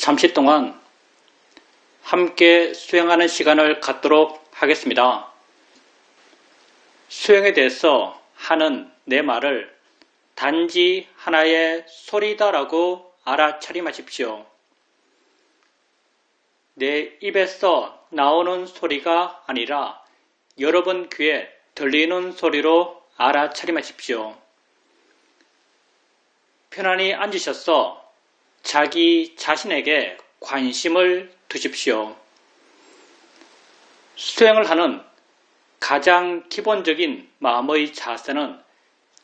잠시 동안 함께 수행하는 시간을 갖도록 하겠습니다. 수행에 대해서 하는 내 말을 단지 하나의 소리다라고 알아차림하십시오. 내 입에서 나오는 소리가 아니라 여러분 귀에 들리는 소리로 알아차림하십시오. 편안히 앉으셔서 자기 자신에게 관심을 두십시오. 수행을 하는 가장 기본적인 마음의 자세는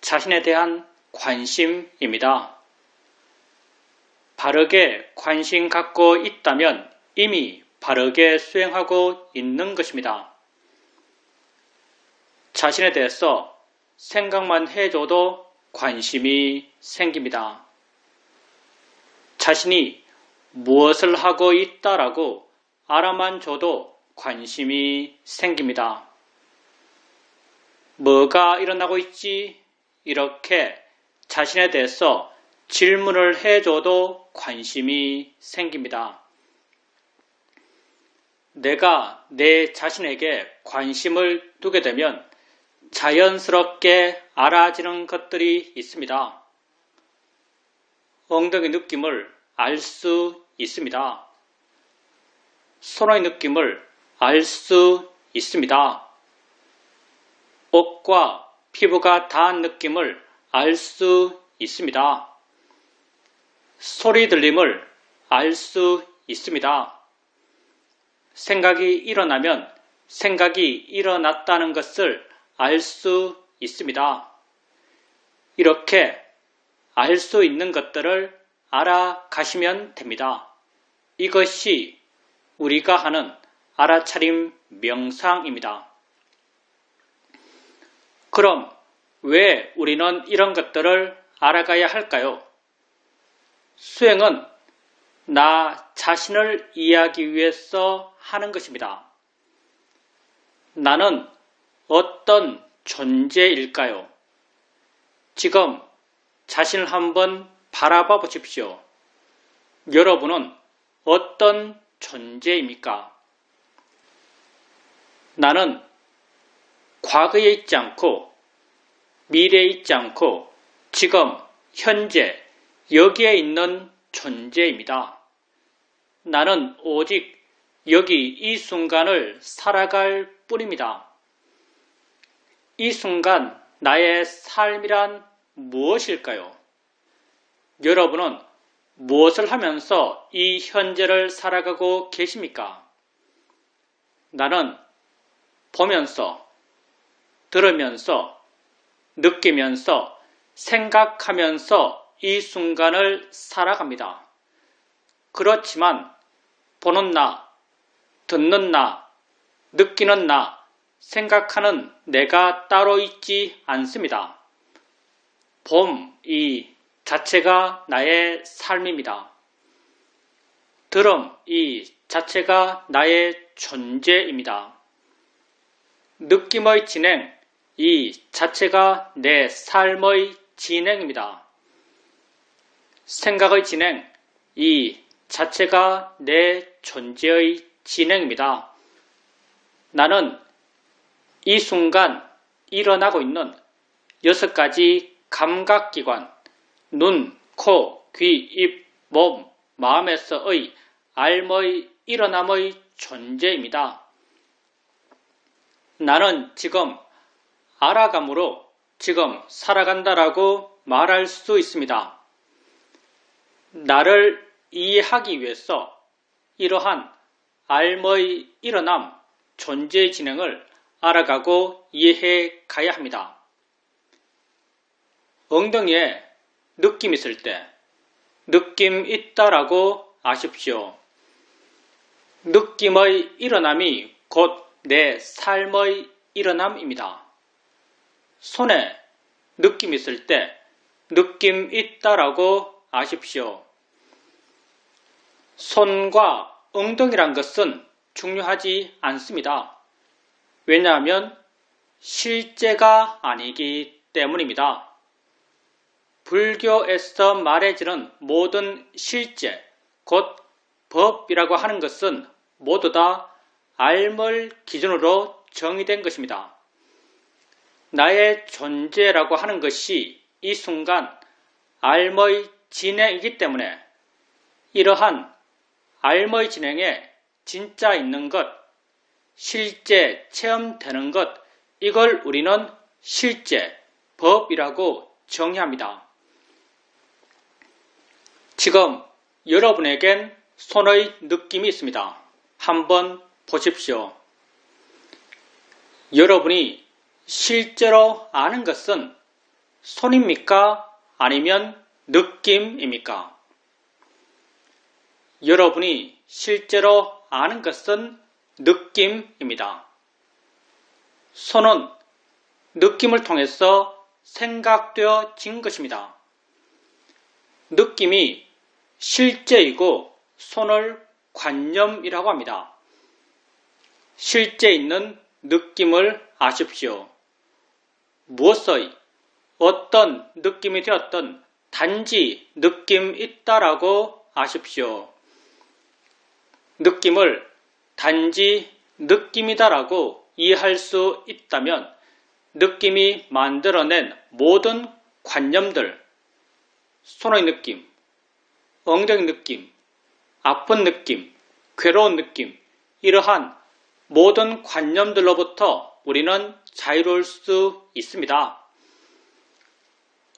자신에 대한 관심입니다. 바르게 관심 갖고 있다면 이미 바르게 수행하고 있는 것입니다. 자신에 대해서 생각만 해줘도 관심이 생깁니다. 자신이 무엇을 하고 있다라고 알아만 줘도 관심이 생깁니다. 뭐가 일어나고 있지? 이렇게 자신에 대해서 질문을 해줘도 관심이 생깁니다. 내가 내 자신에게 관심을 두게 되면 자연스럽게 알아지는 것들이 있습니다. 엉덩이 느낌을 알 수 있습니다. 손의 느낌을 알 수 있습니다. 옷과 피부가 닿은 느낌을 알 수 있습니다. 소리 들림을 알 수 있습니다. 생각이 일어나면 생각이 일어났다는 것을 알 수 있습니다. 이렇게 알 수 있는 것들을 알아가시면 됩니다. 이것이 우리가 하는 알아차림 명상입니다. 그럼 왜 우리는 이런 것들을 알아가야 할까요? 수행은 나 자신을 이해하기 위해서 하는 것입니다. 나는 어떤 존재일까요? 지금 자신을 한번 바라봐 보십시오. 여러분은 어떤 존재입니까? 나는 과거에 있지 않고 미래에 있지 않고 지금 현재 여기에 있는 존재입니다. 나는 오직 여기 이 순간을 살아갈 뿐입니다. 이 순간 나의 삶이란 무엇일까요? 여러분은 무엇을 하면서 이 현재를 살아가고 계십니까? 나는 보면서, 들으면서, 느끼면서, 생각하면서 이 순간을 살아갑니다. 그렇지만 보는 나, 듣는 나, 느끼는 나, 생각하는 내가 따로 있지 않습니다. 이 자체가 나의 삶입니다. 들음 이 자체가 나의 존재입니다. 느낌의 진행 이 자체가 내 삶의 진행입니다. 생각의 진행 이 자체가 내 존재의 진행입니다. 나는 이 순간 일어나고 있는 6가지 감각기관 눈, 코, 귀, 입, 몸, 마음에서의 알의 일어남의 존재입니다. 나는 지금 알아감으로 지금 살아간다라고 말할 수 있습니다. 나를 이해하기 위해서 이러한 알의 일어남, 존재의 진행을 알아가고 이해해 가야 합니다. 엉덩이에 느낌 있을 때 느낌 있다라고 아십시오. 느낌의 일어남이 곧 내 삶의 일어남입니다. 손에 느낌 있을 때 느낌 있다라고 아십시오. 손과 엉덩이란 것은 중요하지 않습니다. 왜냐하면 실제가 아니기 때문입니다. 불교에서 말해지는 모든 실제, 곧 법이라고 하는 것은 모두 다 알 기준으로 정의된 것입니다. 나의 존재라고 하는 것이 이 순간 알의 진행이기 때문에 이러한 알의 진행에 진짜 있는 것, 실제 체험되는 것, 이걸 우리는 실제, 법이라고 정의합니다. 지금 여러분에겐 손의 느낌이 있습니다. 한번 보십시오. 여러분이 실제로 아는 것은 손입니까? 아니면 느낌입니까? 여러분이 실제로 아는 것은 느낌입니다. 손은 느낌을 통해서 생각되어진 것입니다. 느낌이 실제이고 손을 관념이라고 합니다. 실제 있는 느낌을 아십시오. 무엇의 어떤 느낌이 되었든 단지 느낌 있다라고 아십시오. 느낌을 단지 느낌이다라고 이해할 수 있다면 느낌이 만들어낸 모든 관념들, 손의 느낌, 엉덩이 느낌, 아픈 느낌, 괴로운 느낌, 이러한 모든 관념들로부터 우리는 자유로울 수 있습니다.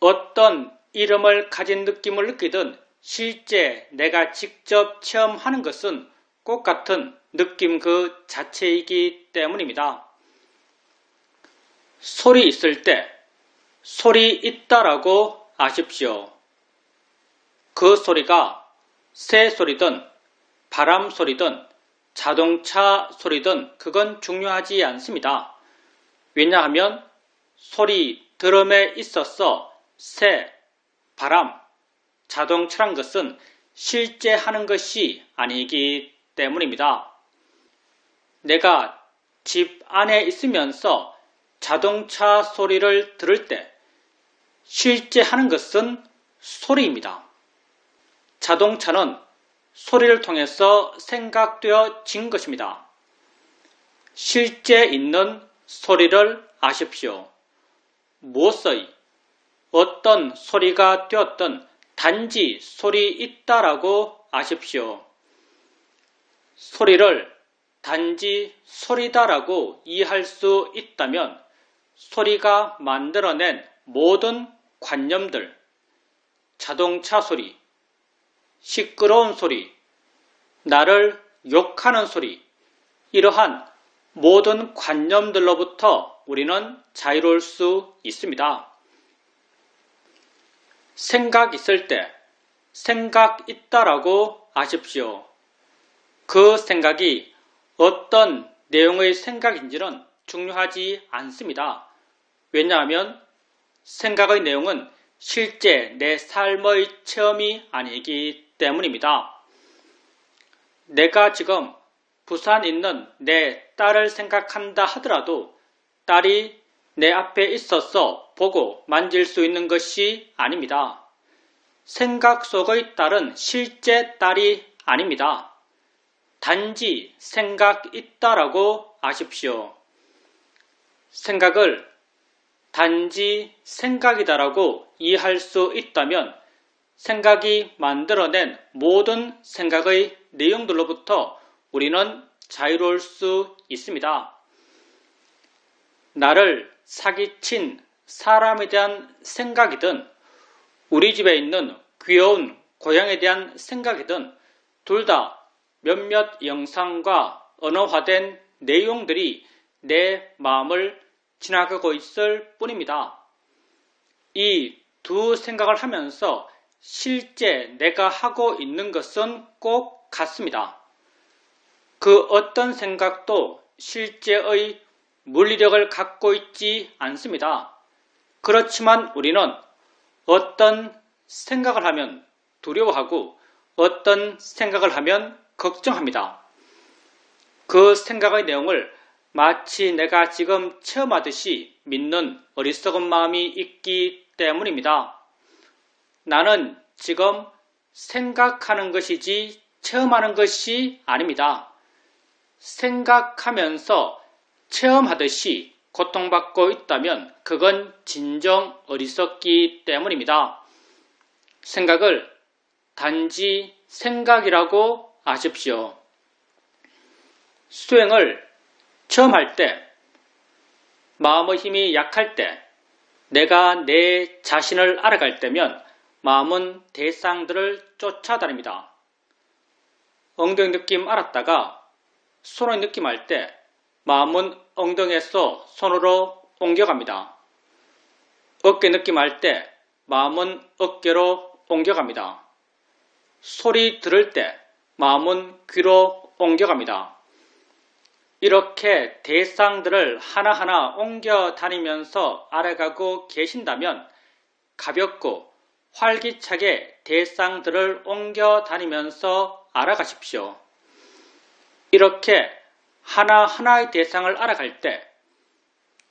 어떤 이름을 가진 느낌을 느끼든 실제 내가 직접 체험하는 것은 똑같은 느낌 그 자체이기 때문입니다. 소리 있을 때 소리 있다라고 아십시오. 그 소리가 새 소리든 바람 소리든 자동차 소리든 그건 중요하지 않습니다. 왜냐하면 소리 드럼에 있어서 새, 바람, 자동차란 것은 실제 하는 것이 아니기 때문입니다. 내가 집 안에 있으면서 자동차 소리를 들을 때 실제 하는 것은 소리입니다. 자동차는 소리를 통해서 생각되어진 것입니다. 실제 있는 소리를 아십시오. 무엇의 어떤 소리가 되었든 단지 소리 있다라고 아십시오. 소리를 단지 소리다라고 이해할 수 있다면 소리가 만들어낸 모든 관념들, 자동차 소리, 시끄러운 소리, 나를 욕하는 소리, 이러한 모든 관념들로부터 우리는 자유로울 수 있습니다. 생각 있을 때 생각 있다라고 아십시오. 그 생각이 어떤 내용의 생각인지는 중요하지 않습니다. 왜냐하면 생각의 내용은 실제 내 삶의 체험이 아니기 때문입니다. 내가 지금 부산 있는 내 딸을 생각한다 하더라도 딸이 내 앞에 있어서 보고 만질 수 있는 것이 아닙니다. 생각 속의 딸은 실제 딸이 아닙니다. 단지 생각 있다라고 아십시오. 생각을 단지 생각이다라고 이해할 수 있다면 생각이 만들어낸 모든 생각의 내용들로부터 우리는 자유로울 수 있습니다. 나를 사기친 사람에 대한 생각이든 우리 집에 있는 귀여운 고양이에 대한 생각이든 둘 다 몇몇 영상과 언어화된 내용들이 내 마음을 지나가고 있을 뿐입니다. 이 두 생각을 하면서 실제 내가 하고 있는 것은 꼭 같습니다. 그 어떤 생각도 실제의 물리력을 갖고 있지 않습니다. 그렇지만 우리는 어떤 생각을 하면 두려워하고 어떤 생각을 하면 걱정합니다. 그 생각의 내용을 마치 내가 지금 체험하듯이 믿는 어리석은 마음이 있기 때문입니다. 나는 지금 생각하는 것이지 체험하는 것이 아닙니다. 생각하면서 체험하듯이 고통받고 있다면 그건 진정 어리석기 때문입니다. 생각을 단지 생각이라고 아십시오. 수행을 처음 할 때, 마음의 힘이 약할 때, 내가 내 자신을 알아갈 때면 마음은 대상들을 쫓아다닙니다. 엉덩이 느낌 알았다가 손의 느낌 할 때 마음은 엉덩이에서 손으로 옮겨갑니다. 어깨 느낌 할 때 마음은 어깨로 옮겨갑니다. 소리 들을 때 마음은 귀로 옮겨갑니다. 이렇게 대상들을 하나하나 옮겨 다니면서 알아가고 계신다면 가볍고 활기차게 대상들을 옮겨 다니면서 알아가십시오. 이렇게 하나하나의 대상을 알아갈 때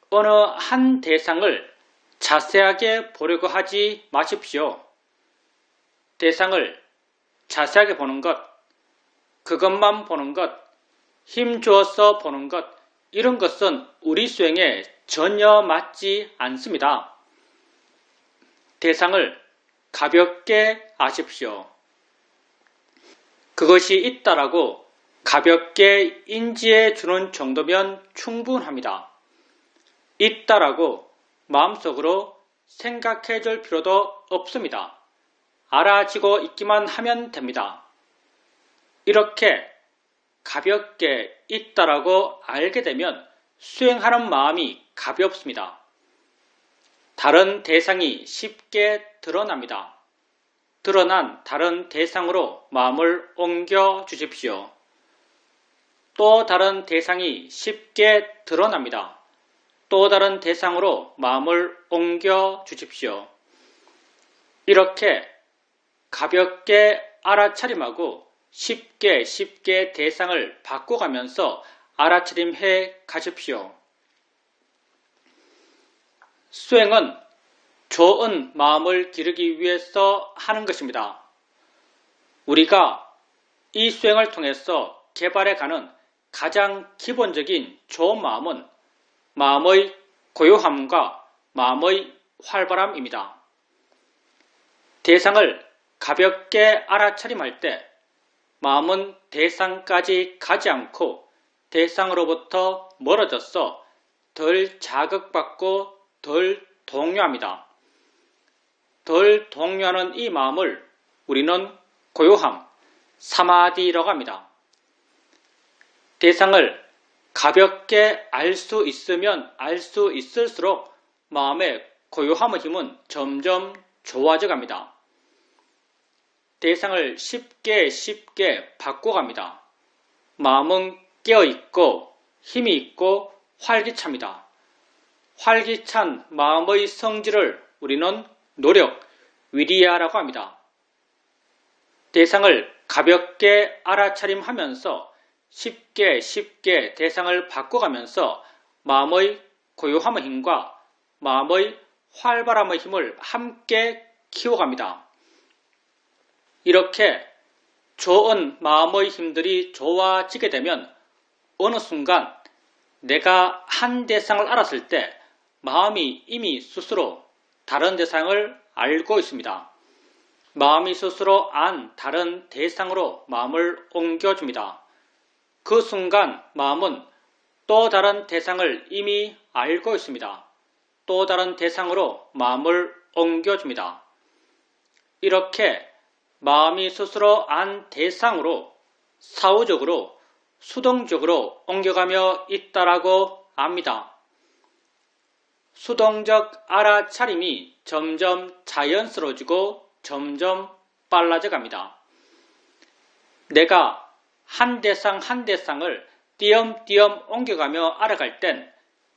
어느 한 대상을 자세하게 보려고 하지 마십시오. 대상을 자세하게 보는 것, 그것만 보는 것, 힘 주어서 보는 것, 이런 것은 우리 수행에 전혀 맞지 않습니다. 대상을 가볍게 아십시오. 그것이 있다라고 가볍게 인지해 주는 정도면 충분합니다. 있다라고 마음속으로 생각해 줄 필요도 없습니다. 알아지고 있기만 하면 됩니다. 이렇게 가볍게 있다라고 알게 되면 수행하는 마음이 가볍습니다. 다른 대상이 쉽게 드러납니다. 드러난 다른 대상으로 마음을 옮겨 주십시오. 또 다른 대상이 쉽게 드러납니다. 또 다른 대상으로 마음을 옮겨 주십시오. 이렇게 가볍게 알아차림하고 쉽게 대상을 바꿔가면서 알아차림해 가십시오. 수행은 좋은 마음을 기르기 위해서 하는 것입니다. 우리가 이 수행을 통해서 개발해가는 가장 기본적인 좋은 마음은 마음의 고요함과 마음의 활발함입니다. 대상을 가볍게 알아차림할 때 마음은 대상까지 가지 않고 대상으로부터 멀어져서 덜 자극받고 덜 동요합니다. 덜 동요하는 이 마음을 우리는 고요함, 사마디라고 합니다. 대상을 가볍게 알 수 있으면 알 수 있을수록 마음의 고요함의 힘은 점점 좋아져 갑니다. 대상을 쉽게 바꿔갑니다. 마음은 깨어있고 힘이 있고 활기찹니다. 활기찬 마음의 성질을 우리는 노력, 위리야라고 합니다. 대상을 가볍게 알아차림하면서 쉽게 대상을 바꿔가면서 마음의 고요함의 힘과 마음의 활발함의 힘을 함께 키워갑니다. 이렇게 좋은 마음의 힘들이 좋아지게 되면 어느 순간 내가 한 대상을 알았을 때 마음이 이미 스스로 다른 대상을 알고 있습니다. 마음이 스스로 안 다른 대상으로 마음을 옮겨줍니다. 그 순간 마음은 또 다른 대상을 이미 알고 있습니다. 또 다른 대상으로 마음을 옮겨줍니다. 이렇게 마음이 스스로 안 대상으로 사후적으로 수동적으로 옮겨가며 있다라고 압니다. 수동적 알아차림이 점점 자연스러워지고 점점 빨라져 갑니다. 내가 한 대상 한 대상을 띄엄띄엄 옮겨가며 알아갈 땐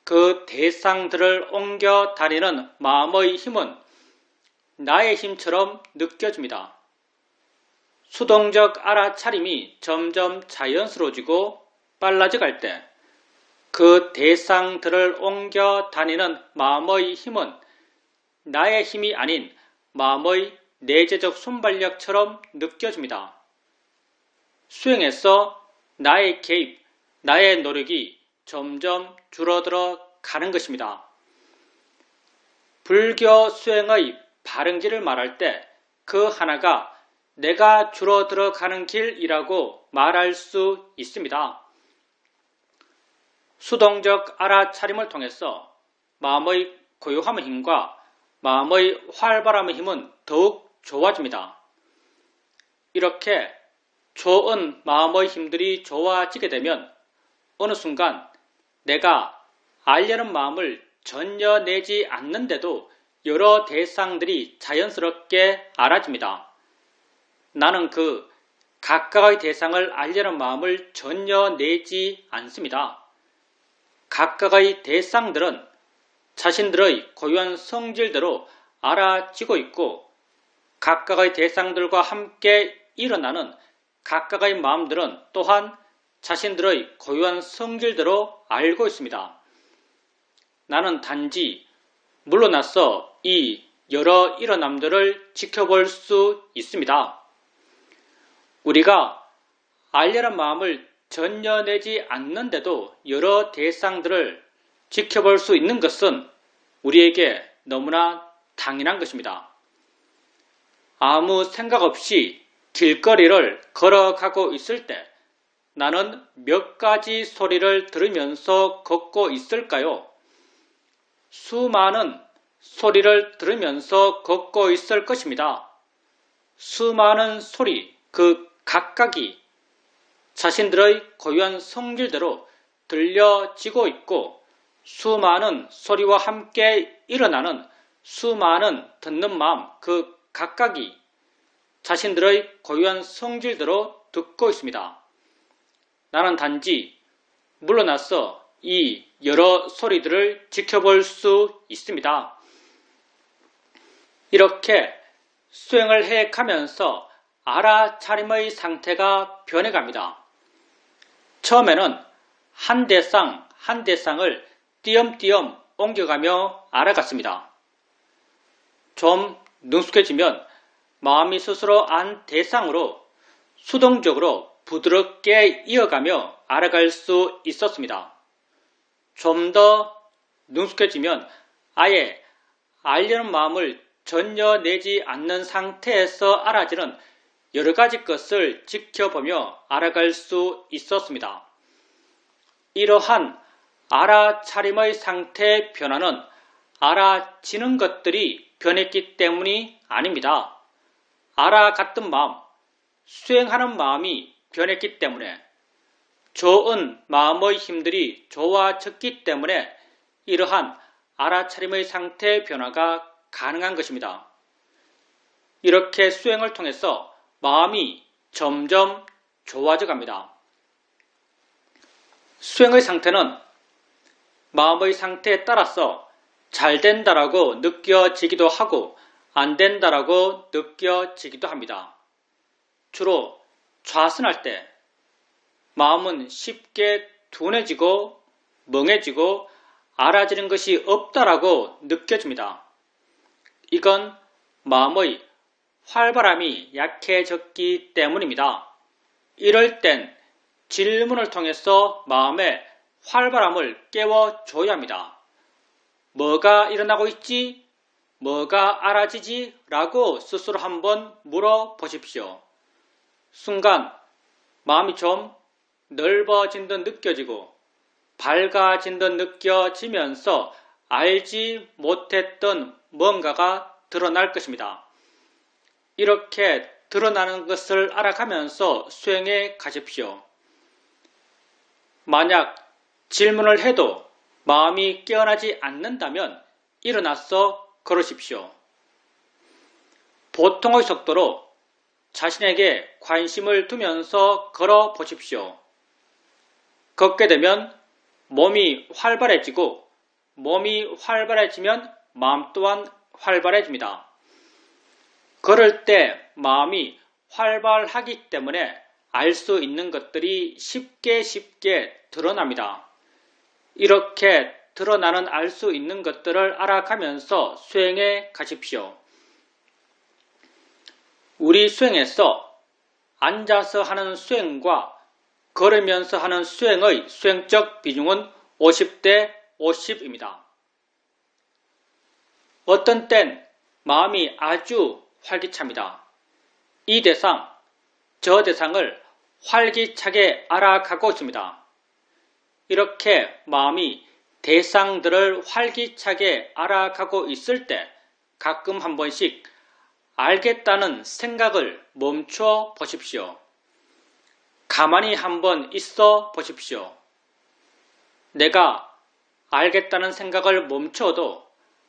그 대상들을 옮겨 다니는 마음의 힘은 나의 힘처럼 느껴집니다. 수동적 알아차림이 점점 자연스러워지고 빨라져 갈 때 그 대상들을 옮겨 다니는 마음의 힘은 나의 힘이 아닌 마음의 내재적 순발력처럼 느껴집니다. 수행에서 나의 개입, 나의 노력이 점점 줄어들어 가는 것입니다. 불교 수행의 바른 길을 말할 때 그 하나가 내가 줄어들어 가는 길이라고 말할 수 있습니다. 수동적 알아차림을 통해서 마음의 고요함의 힘과 마음의 활발함의 힘은 더욱 좋아집니다. 이렇게 좋은 마음의 힘들이 좋아지게 되면 어느 순간 내가 알려는 마음을 전혀 내지 않는데도 여러 대상들이 자연스럽게 알아집니다. 나는 그 각각의 대상을 알려는 마음을 전혀 내지 않습니다. 각각의 대상들은 자신들의 고유한 성질대로 알아지고 있고 각각의 대상들과 함께 일어나는 각각의 마음들은 또한 자신들의 고유한 성질대로 알고 있습니다. 나는 단지 물러나서 이 여러 일어남들을 지켜볼 수 있습니다. 우리가 알려는 마음을 전혀 내지 않는데도 여러 대상들을 지켜볼 수 있는 것은 우리에게 너무나 당연한 것입니다. 아무 생각 없이 길거리를 걸어가고 있을 때 나는 몇 가지 소리를 들으면서 걷고 있을까요? 수많은 소리를 들으면서 걷고 있을 것입니다. 수많은 소리, 그 각각이 자신들의 고유한 성질대로 들려지고 있고 수많은 소리와 함께 일어나는 수많은 듣는 마음, 그 각각이 자신들의 고유한 성질대로 듣고 있습니다. 나는 단지 물러나서 이 여러 소리들을 지켜볼 수 있습니다. 이렇게 수행을 해가면서 알아차림의 상태가 변해갑니다. 처음에는 한 대상 한 대상을 띄엄띄엄 옮겨가며 알아갔습니다. 좀 능숙해지면 마음이 스스로 안 대상으로 수동적으로 부드럽게 이어가며 알아갈 수 있었습니다. 좀 더 능숙해지면 아예 알려는 마음을 전혀 내지 않는 상태에서 알아지는 여러 가지 것을 지켜보며 알아갈 수 있었습니다. 이러한 알아차림의 상태 변화는 알아지는 것들이 변했기 때문이 아닙니다. 알아갔던 마음, 수행하는 마음이 변했기 때문에 좋은 마음의 힘들이 좋아졌기 때문에 이러한 알아차림의 상태 변화가 가능한 것입니다. 이렇게 수행을 통해서 마음이 점점 좋아져 갑니다. 수행의 상태는 마음의 상태에 따라서 잘 된다라고 느껴지기도 하고 안 된다라고 느껴지기도 합니다. 주로 좌선할 때 마음은 쉽게 둔해지고 멍해지고 알아지는 것이 없다라고 느껴집니다. 이건 마음의 활발함이 약해졌기 때문입니다. 이럴 땐 질문을 통해서 마음의 활발함을 깨워줘야 합니다. 뭐가 일어나고 있지? 뭐가 알아지지? 라고 스스로 한번 물어보십시오. 순간 마음이 좀 넓어진 듯 느껴지고 밝아진 듯 느껴지면서 알지 못했던 뭔가가 드러날 것입니다. 이렇게 드러나는 것을 알아가면서 수행해 가십시오. 만약 질문을 해도 마음이 깨어나지 않는다면 일어나서 걸으십시오. 보통의 속도로 자신에게 관심을 두면서 걸어 보십시오. 걷게 되면 몸이 활발해지고 몸이 활발해지면 마음 또한 활발해집니다. 걸을 때 마음이 활발하기 때문에 알 수 있는 것들이 쉽게 드러납니다. 이렇게 드러나는 알 수 있는 것들을 알아가면서 수행해 가십시오. 우리 수행에서 앉아서 하는 수행과 걸으면서 하는 수행의 수행적 비중은 50대 50입니다. 어떤 땐 마음이 아주 활기찹니다. 이 대상, 저 대상을 활기차게 알아가고 있습니다. 이렇게 마음이 대상들을 활기차게 알아가고 있을 때 가끔 한 번씩 알겠다는 생각을 멈춰 보십시오. 가만히 한번 있어 보십시오. 내가 알겠다는 생각을 멈춰도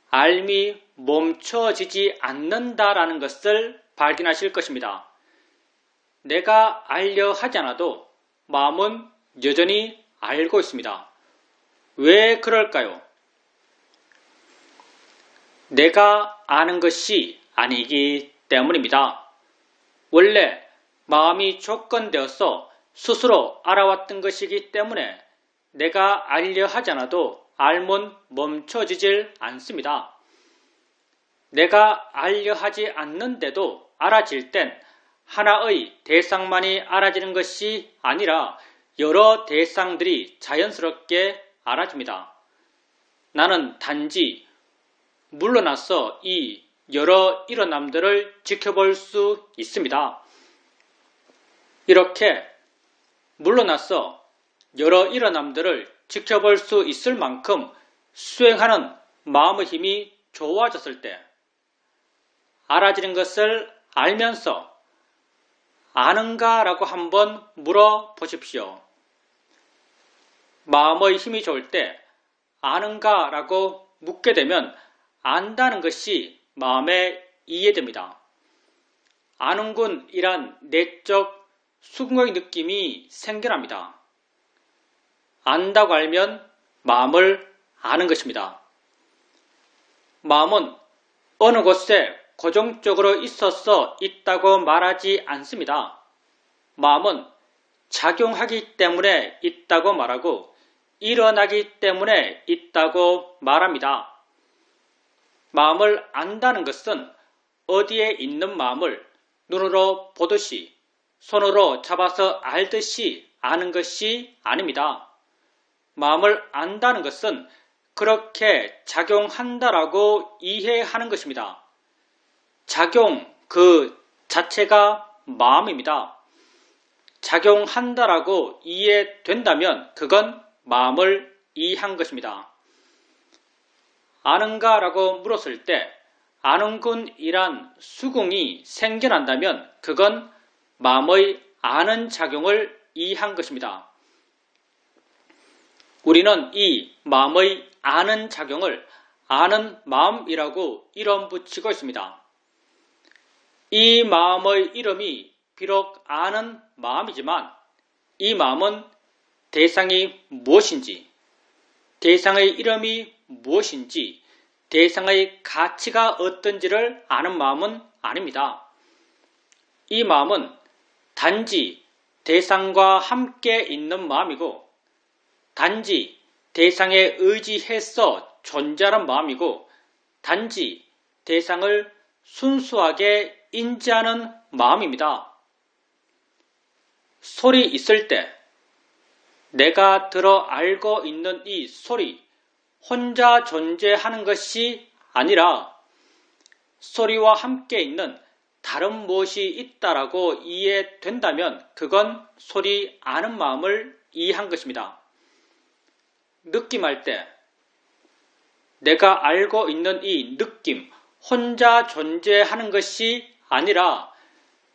알미 멈춰지지 않는다라는 것을 발견하실 것입니다. 내가 알려 하지 않아도 마음은 여전히 알고 있습니다. 왜 그럴까요? 내가 아는 것이 아니기 때문입니다. 원래 마음이 조건되어서 스스로 알아왔던 것이기 때문에 내가 알려 하지 않아도 알면 멈춰지질 않습니다. 내가 알려 하지 않는데도 알아질 땐 하나의 대상만이 알아지는 것이 아니라 여러 대상들이 자연스럽게 알아집니다. 나는 단지 물러나서 이 여러 일어남들을 지켜볼 수 있습니다. 이렇게 물러나서 여러 일어남들을 지켜볼 수 있을 만큼 수행하는 마음의 힘이 좋아졌을 때 알아지는 것을 알면서 아는가? 라고 한번 물어보십시오. 마음의 힘이 좋을 때 아는가? 라고 묻게 되면 안다는 것이 마음에 이해됩니다. 아는군 이란 내적 수긍의 느낌이 생겨납니다. 안다고 알면 마음을 아는 것입니다. 마음은 어느 곳에 고정적으로 있어서 있다고 말하지 않습니다. 마음은 작용하기 때문에 있다고 말하고 일어나기 때문에 있다고 말합니다. 마음을 안다는 것은 어디에 있는 마음을 눈으로 보듯이 손으로 잡아서 알듯이 아는 것이 아닙니다. 마음을 안다는 것은 그렇게 작용한다라고 이해하는 것입니다. 작용 그 자체가 마음입니다. 작용한다라고 이해된다면 그건 마음을 이해한 것입니다. 아는가? 라고 물었을 때 아는군이란 수긍이 생겨난다면 그건 마음의 아는 작용을 이해한 것입니다. 우리는 이 마음의 아는 작용을 아는 마음이라고 이름 붙이고 있습니다. 이 마음의 이름이 비록 아는 마음이지만 이 마음은 대상이 무엇인지, 대상의 이름이 무엇인지, 대상의 가치가 어떤지를 아는 마음은 아닙니다. 이 마음은 단지 대상과 함께 있는 마음이고 단지 대상에 의지해서 존재하는 마음이고 단지 대상을 순수하게 인지하는 마음입니다. 소리 있을 때 내가 들어 알고 있는 이 소리 혼자 존재하는 것이 아니라 소리와 함께 있는 다른 무엇이 있다라고 이해된다면 그건 소리 아는 마음을 이해한 것입니다. 느낌할 때 내가 알고 있는 이 느낌 혼자 존재하는 것이 아니라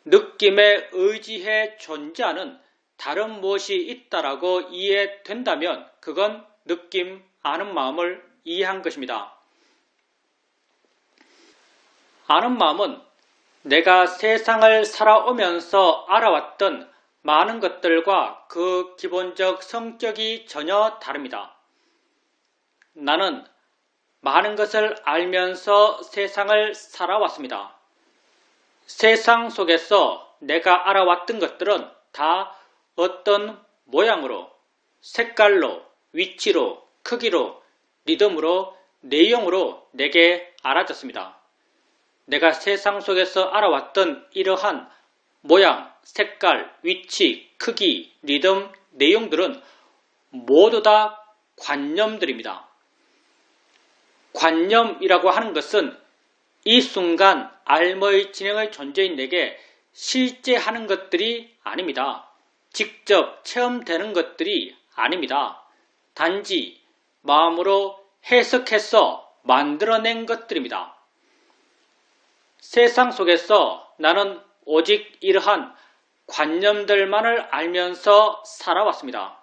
느낌에 의지해 존재하는 다른 무엇이 있다라고 이해된다면 그건 느낌 아는 마음을 이해한 것입니다. 아는 마음은 내가 세상을 살아오면서 알아왔던 많은 것들과 그 기본적 성격이 전혀 다릅니다. 나는 많은 것을 알면서 세상을 살아왔습니다. 세상 속에서 내가 알아왔던 것들은 다 어떤 모양으로, 색깔로, 위치로, 크기로, 리듬으로, 내용으로 내게 알아졌습니다. 내가 세상 속에서 알아왔던 이러한 모양, 색깔, 위치, 크기, 리듬, 내용들은 모두 다 관념들입니다. 관념이라고 하는 것은 이 순간 알머의 진행의 존재인 내게 실제 하는 것들이 아닙니다. 직접 체험되는 것들이 아닙니다. 단지 마음으로 해석해서 만들어낸 것들입니다. 세상 속에서 나는 오직 이러한 관념들만을 알면서 살아왔습니다.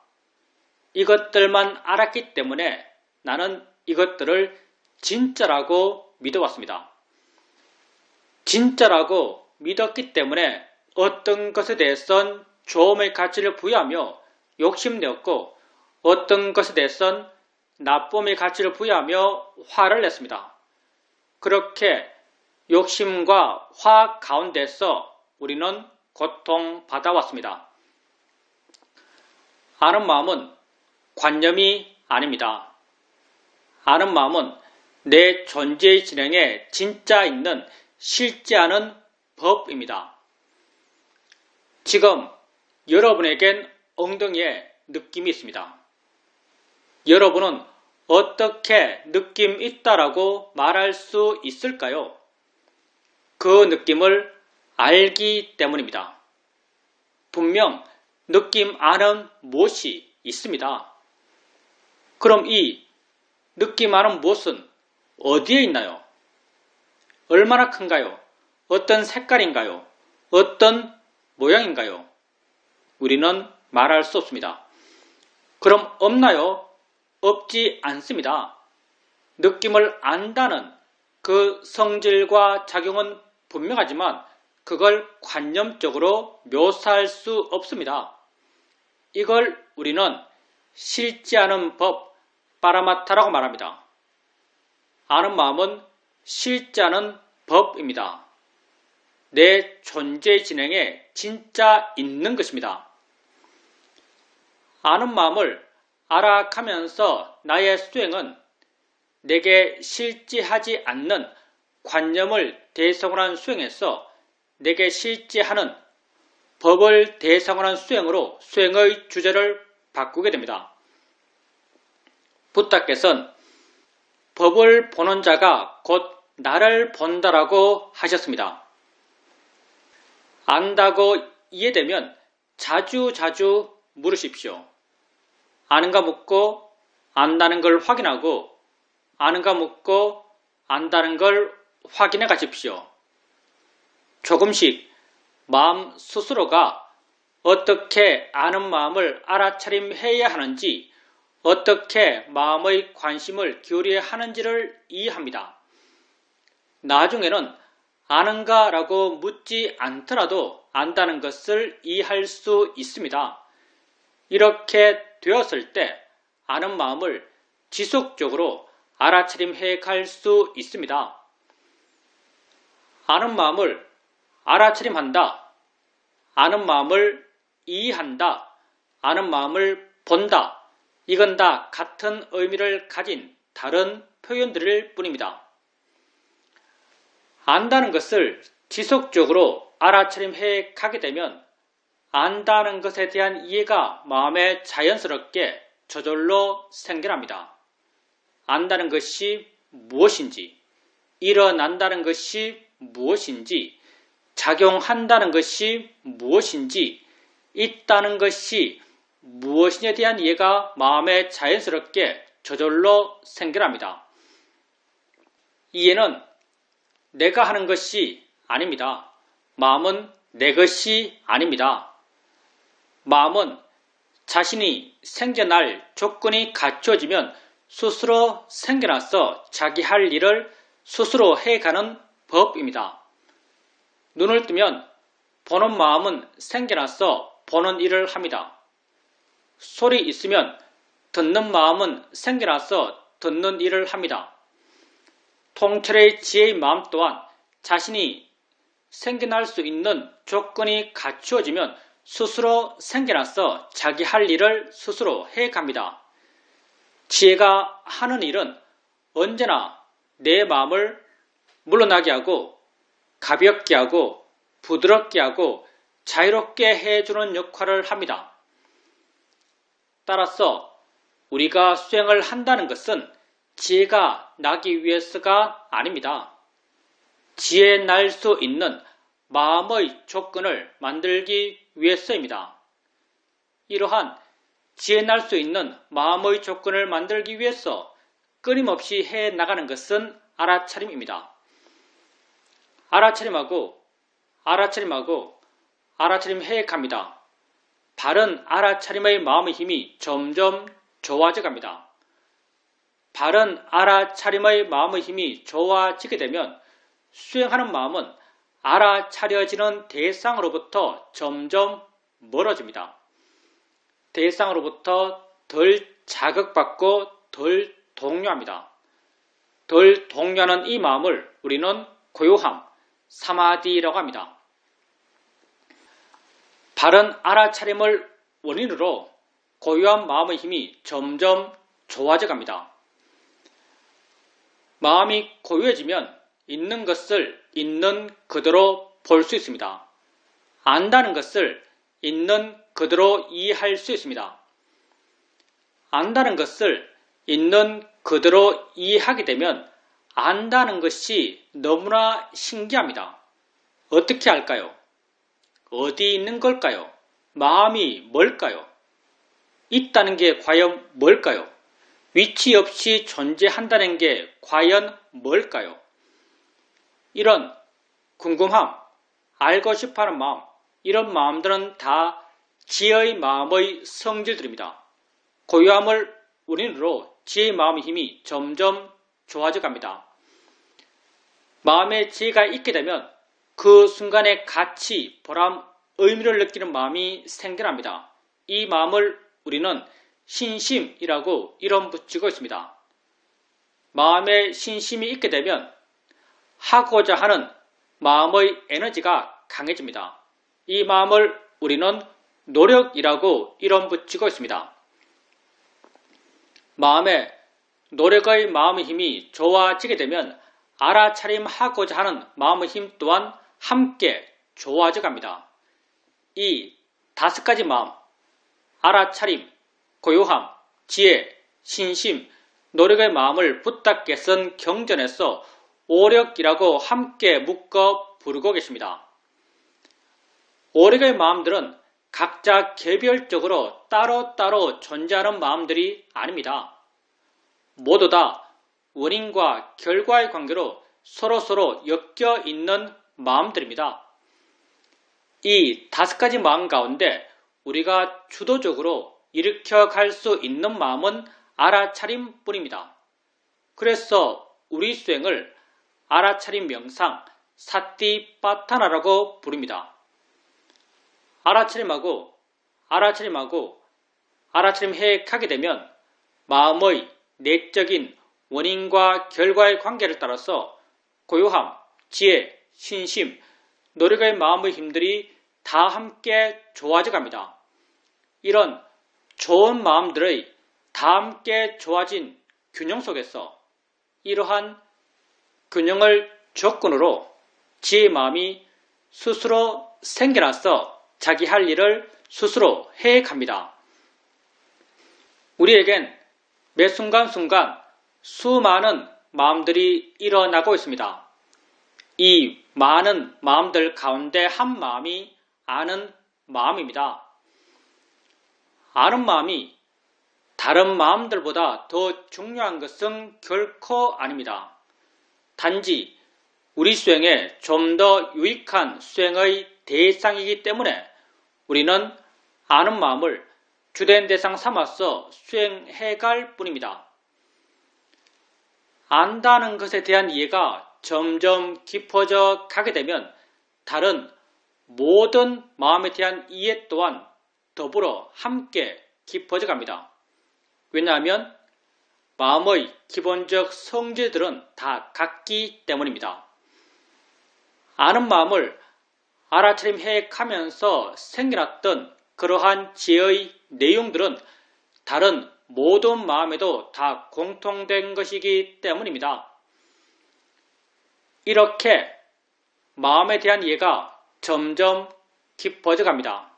이것들만 알았기 때문에 나는 이것들을 진짜라고 믿어왔습니다. 진짜라고 믿었기 때문에 어떤 것에 대해선 조음의 가치를 부여하며 욕심내었고 어떤 것에 대해선 나쁨의 가치를 부여하며 화를 냈습니다. 그렇게 욕심과 화 가운데서 우리는 고통받아왔습니다. 아는 마음은 관념이 아닙니다. 아는 마음은 내 존재의 진행에 진짜 있는 실제하는 법입니다. 지금 여러분에겐 엉덩이에 느낌이 있습니다. 여러분은 어떻게 느낌 있다라고 말할 수 있을까요? 그 느낌을 알기 때문입니다. 분명 느낌 안은 무엇이 있습니다. 그럼 이 느낌 안은 무엇은 어디에 있나요? 얼마나 큰가요? 어떤 색깔인가요? 어떤 모양인가요? 우리는 말할 수 없습니다. 그럼 없나요? 없지 않습니다. 느낌을 안다는 그 성질과 작용은 분명하지만 그걸 관념적으로 묘사할 수 없습니다. 이걸 우리는 실제하는 법, 파라마타라고 말합니다. 아는 마음은 실제하는 법입니다. 내 존재 진행에 진짜 있는 것입니다. 아는 마음을 알아가면서 나의 수행은 내게 실제하지 않는 관념을 대상으로 한 수행에서 내게 실제하는 법을 대상으로 한 수행으로 수행의 주제를 바꾸게 됩니다. 부타께서는 법을 보는 자가 곧 나를 본다라고 하셨습니다. 안다고 이해되면 자주자주 물으십시오. 아는가 묻고 안다는 걸 확인하고 아는가 묻고 안다는 걸 확인해 가십시오. 조금씩 마음 스스로가 어떻게 아는 마음을 알아차림해야 하는지 어떻게 마음의 관심을 기울여야 하는지를 이해합니다. 나중에는 아는가 라고 묻지 않더라도 안다는 것을 이해할 수 있습니다. 이렇게 되었을 때 아는 마음을 지속적으로 알아차림해 갈 수 있습니다. 아는 마음을 알아차림한다. 아는 마음을 이해한다. 아는 마음을 본다. 이건 다 같은 의미를 가진 다른 표현들일 뿐입니다. 안다는 것을 지속적으로 알아차림해 가게 되면 안다는 것에 대한 이해가 마음에 자연스럽게 저절로 생겨납니다. 안다는 것이 무엇인지, 일어난다는 것이 무엇인지, 작용한다는 것이 무엇인지, 있다는 것이 무엇인에 대한 이해가 마음에 자연스럽게 저절로 생겨납니다. 이해는 내가 하는 것이 아닙니다. 마음은 내 것이 아닙니다. 마음은 자신이 생겨날 조건이 갖춰지면 스스로 생겨나서 자기 할 일을 스스로 해가는 법입니다. 눈을 뜨면 보는 마음은 생겨나서 보는 일을 합니다. 소리 있으면 듣는 마음은 생겨나서 듣는 일을 합니다. 통찰의 지혜의 마음 또한 자신이 생겨날 수 있는 조건이 갖추어지면 스스로 생겨나서 자기 할 일을 스스로 해갑니다. 지혜가 하는 일은 언제나 내 마음을 물러나게 하고 가볍게 하고 부드럽게 하고 자유롭게 해주는 역할을 합니다. 따라서 우리가 수행을 한다는 것은 지혜가 나기 위해서가 아닙니다. 지혜 날 수 있는 마음의 조건을 만들기 위해서입니다. 이러한 지혜 날 수 있는 마음의 조건을 만들기 위해서 끊임없이 해 나가는 것은 알아차림입니다. 알아차림하고 알아차림 해 갑니다. 바른 알아차림의 마음의 힘이 점점 좋아져 갑니다. 바른 알아차림의 마음의 힘이 좋아지게 되면 수행하는 마음은 알아차려지는 대상으로부터 점점 멀어집니다. 대상으로부터 덜 자극받고 덜 동요합니다. 덜 동요하는 이 마음을 우리는 고요함, 사마디라고 합니다. 바른 알아차림을 원인으로 고요한 마음의 힘이 점점 좋아져 갑니다. 마음이 고요해지면 있는 것을 있는 그대로 볼 수 있습니다. 안다는 것을 있는 그대로 이해할 수 있습니다. 안다는 것을 있는 그대로 이해하게 되면 안다는 것이 너무나 신기합니다. 어떻게 알까요? 어디 있는 걸까요? 마음이 뭘까요? 있다는 게 과연 뭘까요? 위치 없이 존재한다는 게 과연 뭘까요? 이런 궁금함, 알고 싶어하는 마음, 이런 마음들은 다 지혜의 마음의 성질들입니다. 고요함을 원인으로 지혜의 마음의 힘이 점점 좋아져 갑니다. 마음에 지혜가 있게 되면 그 순간에 가치, 보람, 의미를 느끼는 마음이 생겨납니다. 이 마음을 우리는 신심이라고 이름 붙이고 있습니다. 마음에 신심이 있게 되면 하고자 하는 마음의 에너지가 강해집니다. 이 마음을 우리는 노력이라고 이름 붙이고 있습니다. 마음에 노력의 마음의 힘이 좋아지게 되면 알아차림하고자 하는 마음의 힘 또한 함께 좋아져 갑니다. 이 5가지 마음, 알아차림, 고요함, 지혜, 신심, 노력의 마음을 부탁게 쓴 경전에서 오력이라고 함께 묶어 부르고 계십니다. 오력의 마음들은 각자 개별적으로 따로따로 존재하는 마음들이 아닙니다. 모두 다 원인과 결과의 관계로 서로서로 엮여 있는 마음들입니다. 이 5가지 마음 가운데 우리가 주도적으로 일으켜 갈 수 있는 마음은 알아차림뿐입니다. 그래서 우리 수행을 알아차림 명상, 사티파타나라고 부릅니다. 알아차림해 가게 되면 마음의 내적인 원인과 결과의 관계를 따라서 고요함, 지혜, 신심, 노력의 마음의 힘들이 다 함께 좋아져 갑니다. 이런 좋은 마음들의 다 함께 좋아진 균형 속에서 이러한 균형을 조건으로 지혜의 마음이 스스로 생겨나서 자기 할 일을 스스로 해갑니다. 우리에겐 매 순간순간 수많은 마음들이 일어나고 있습니다. 이 많은 마음들 가운데 한 마음이 아는 마음입니다. 아는 마음이 다른 마음들보다 더 중요한 것은 결코 아닙니다. 단지 우리 수행에 좀 더 유익한 수행의 대상이기 때문에 우리는 아는 마음을 주된 대상 삼아서 수행해갈 뿐입니다. 안다는 것에 대한 이해가 점점 깊어져 가게 되면 다른 모든 마음에 대한 이해 또한 더불어 함께 깊어져 갑니다. 왜냐하면 마음의 기본적 성질들은 다 같기 때문입니다. 아는 마음을 알아차림해 가면서 생겨났던 그러한 지혜의 내용들은 다른 모든 마음에도 다 공통된 것이기 때문입니다. 이렇게 마음에 대한 이해가 점점 깊어져 갑니다.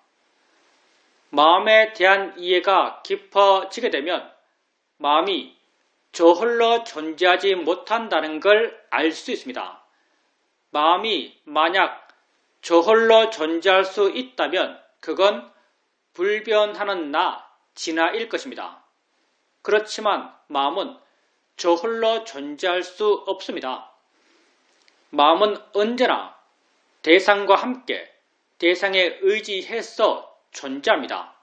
마음에 대한 이해가 깊어지게 되면 마음이 저 홀로 존재하지 못한다는 걸 알 수 있습니다. 마음이 만약 저 홀로 존재할 수 있다면 그건 불변하는 나, 진화일 것입니다. 그렇지만 마음은 저 홀로 존재할 수 없습니다. 마음은 언제나 대상과 함께 대상에 의지해서 존재합니다.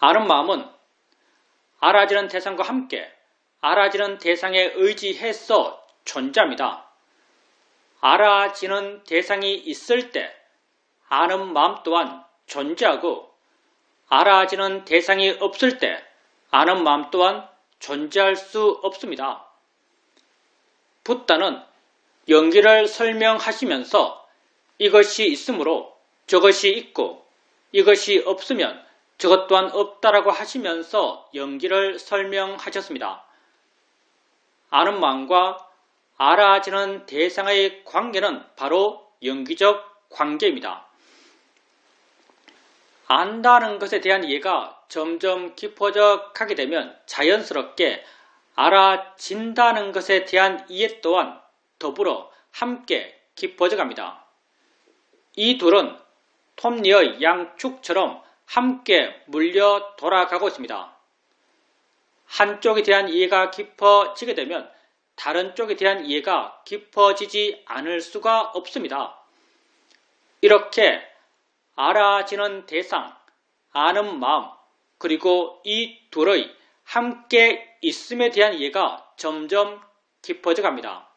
아는 마음은 알아지는 대상과 함께 알아지는 대상에 의지해서 존재합니다. 알아지는 대상이 있을 때 아는 마음 또한 존재하고 알아지는 대상이 없을 때 아는 마음 또한 존재할 수 없습니다. 붓다는 연기를 설명하시면서 이것이 있으므로 저것이 있고 이것이 없으면 저것 또한 없다라고 하시면서 연기를 설명하셨습니다. 아는 마음과 알아지는 대상의 관계는 바로 연기적 관계입니다. 안다는 것에 대한 이해가 점점 깊어져 가게 되면 자연스럽게 알아진다는 것에 대한 이해 또한 더불어 함께 깊어져 갑니다. 이 둘은 톱니의 양축처럼 함께 물려 돌아가고 있습니다. 한쪽에 대한 이해가 깊어지게 되면 다른 쪽에 대한 이해가 깊어지지 않을 수가 없습니다. 이렇게 알아지는 대상, 아는 마음, 그리고 이 둘의 함께 있음에 대한 이해가 점점 깊어져 갑니다.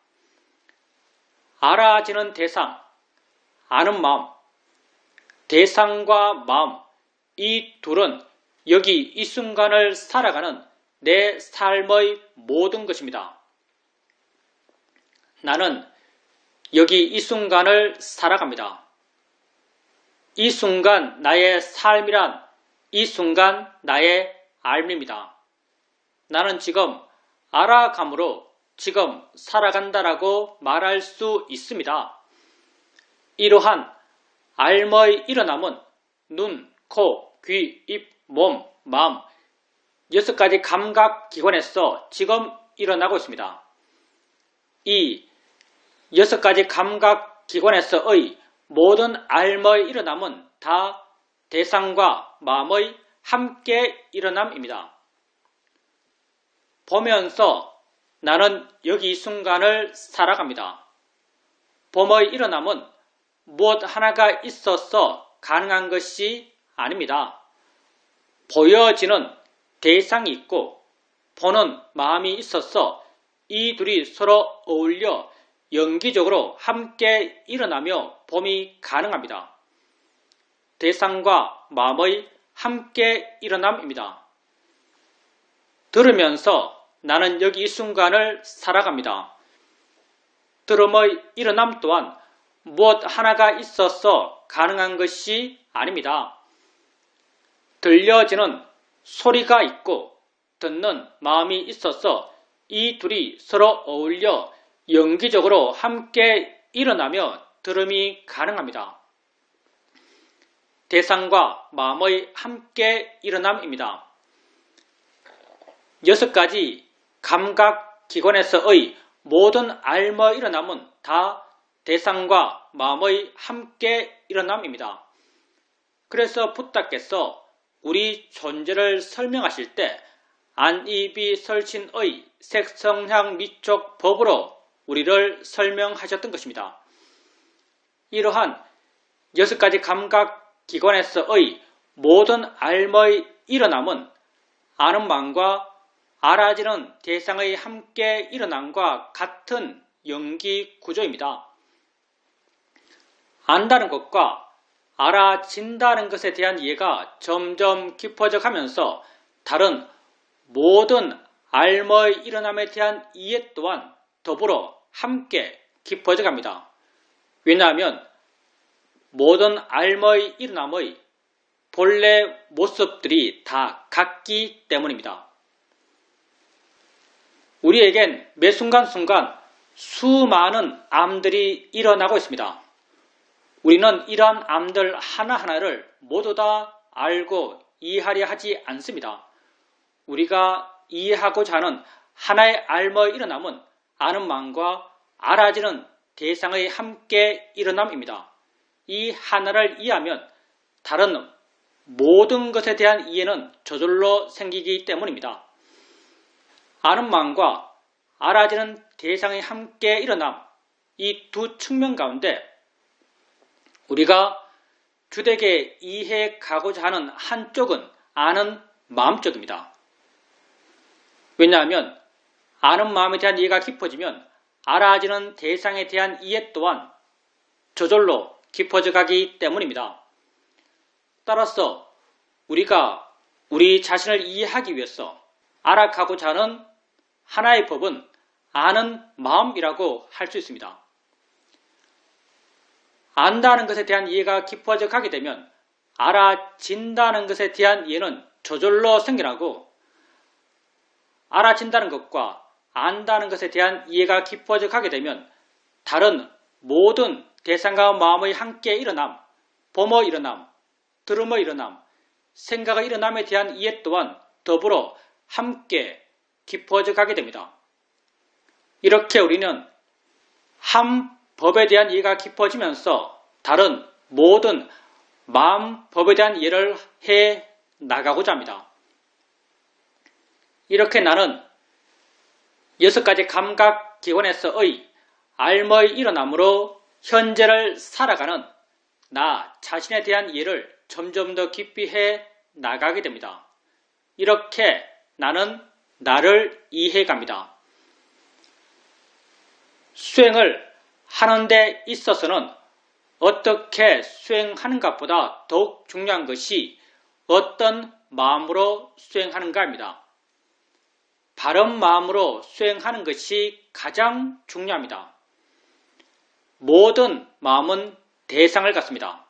알아지는 대상, 아는 마음, 대상과 마음, 이 둘은 여기 이 순간을 살아가는 내 삶의 모든 것입니다. 나는 여기 이 순간을 살아갑니다. 이 순간 나의 삶이란 이 순간 나의 삶입니다. 나는 지금 알아감으로 지금 살아간다라고 말할 수 있습니다. 이러한 삶의 일어남은 눈, 코, 귀, 입, 몸, 마음 6가지 감각기관에서 지금 일어나고 있습니다. 이 6가지 감각기관에서의 모든 삶의 일어남은 다 대상과 마음의 함께 일어남입니다. 보면서 나는 여기 이 순간을 살아갑니다. 봄의 일어남은 무엇 하나가 있어서 가능한 것이 아닙니다. 보여지는 대상이 있고 보는 마음이 있어서 이 둘이 서로 어울려 연기적으로 함께 일어나며 봄이 가능합니다. 대상과 마음의 함께 일어남입니다. 들으면서 나는 여기 이 순간을 살아갑니다. 들음의 일어남 또한 무엇 하나가 있어서 가능한 것이 아닙니다. 들려지는 소리가 있고 듣는 마음이 있어서 이 둘이 서로 어울려 연기적으로 함께 일어나며 들음이 가능합니다. 대상과 마음의 함께 일어남입니다. 6가지 감각기관에서의 모든 삶의 일어남은 다 대상과 마음의 함께 일어남입니다. 그래서 부다께서 우리 존재를 설명하실 때 안이비설신의 색성향 미촉 법으로 우리를 설명하셨던 것입니다. 이러한 6가지 감각기관에서의 모든 삶의 일어남은 아는 마음과 알아지는 대상의 함께 일어남과 같은 연기 구조입니다. 안다는 것과 알아진다는 것에 대한 이해가 점점 깊어져 가면서 다른 모든 삶의 일어남에 대한 이해 또한 더불어 함께 깊어져 갑니다. 왜냐하면 모든 삶의 일어남의 본래 모습들이 다 같기 때문입니다. 우리에겐 매 순간순간 수많은 암들이 일어나고 있습니다. 우리는 이러한 암들 하나하나를 모두 다 알고 이해하려 하지 않습니다. 우리가 이해하고자 하는 하나의 알머의 일어남은 아는 마음과 알아지는 대상의 함께 일어남입니다. 이 하나를 이해하면 다른 모든 것에 대한 이해는 저절로 생기기 때문입니다. 아는 마음과 알아지는 대상의 함께 일어남, 이 두 측면 가운데 우리가 주되게 이해해 가고자 하는 한쪽은 아는 마음 쪽입니다. 왜냐하면 아는 마음에 대한 이해가 깊어지면 알아지는 대상에 대한 이해 또한 저절로 깊어져 가기 때문입니다. 따라서 우리가 우리 자신을 이해하기 위해서 알아가고자 하는 하나의 법은 아는 마음이라고 할 수 있습니다. 안다는 것에 대한 이해가 깊어져 가게 되면 알아진다는 것에 대한 이해는 저절로 생겨나고, 알아진다는 것과 안다는 것에 대한 이해가 깊어져 가게 되면 다른 모든 대상과 마음의 함께 일어남, 봄의 일어남, 들음의 일어남, 생각의 일어남에 대한 이해 또한 더불어 함께 깊어져 가게 됩니다. 이렇게 우리는 한 법에 대한 이해가 깊어지면서 다른 모든 마음 법에 대한 이해를 해 나가고자 합니다. 이렇게 나는 6가지 감각기관에서의 알머의 일어남으로 현재를 살아가는 나 자신에 대한 이해를 점점 더 깊이 해 나가게 됩니다. 이렇게 나는 나를 이해해 갑니다. 수행을 하는 데 있어서는 어떻게 수행하는가보다 더욱 중요한 것이 어떤 마음으로 수행하는가입니다. 바른 마음으로 수행하는 것이 가장 중요합니다. 모든 마음은 대상을 갖습니다.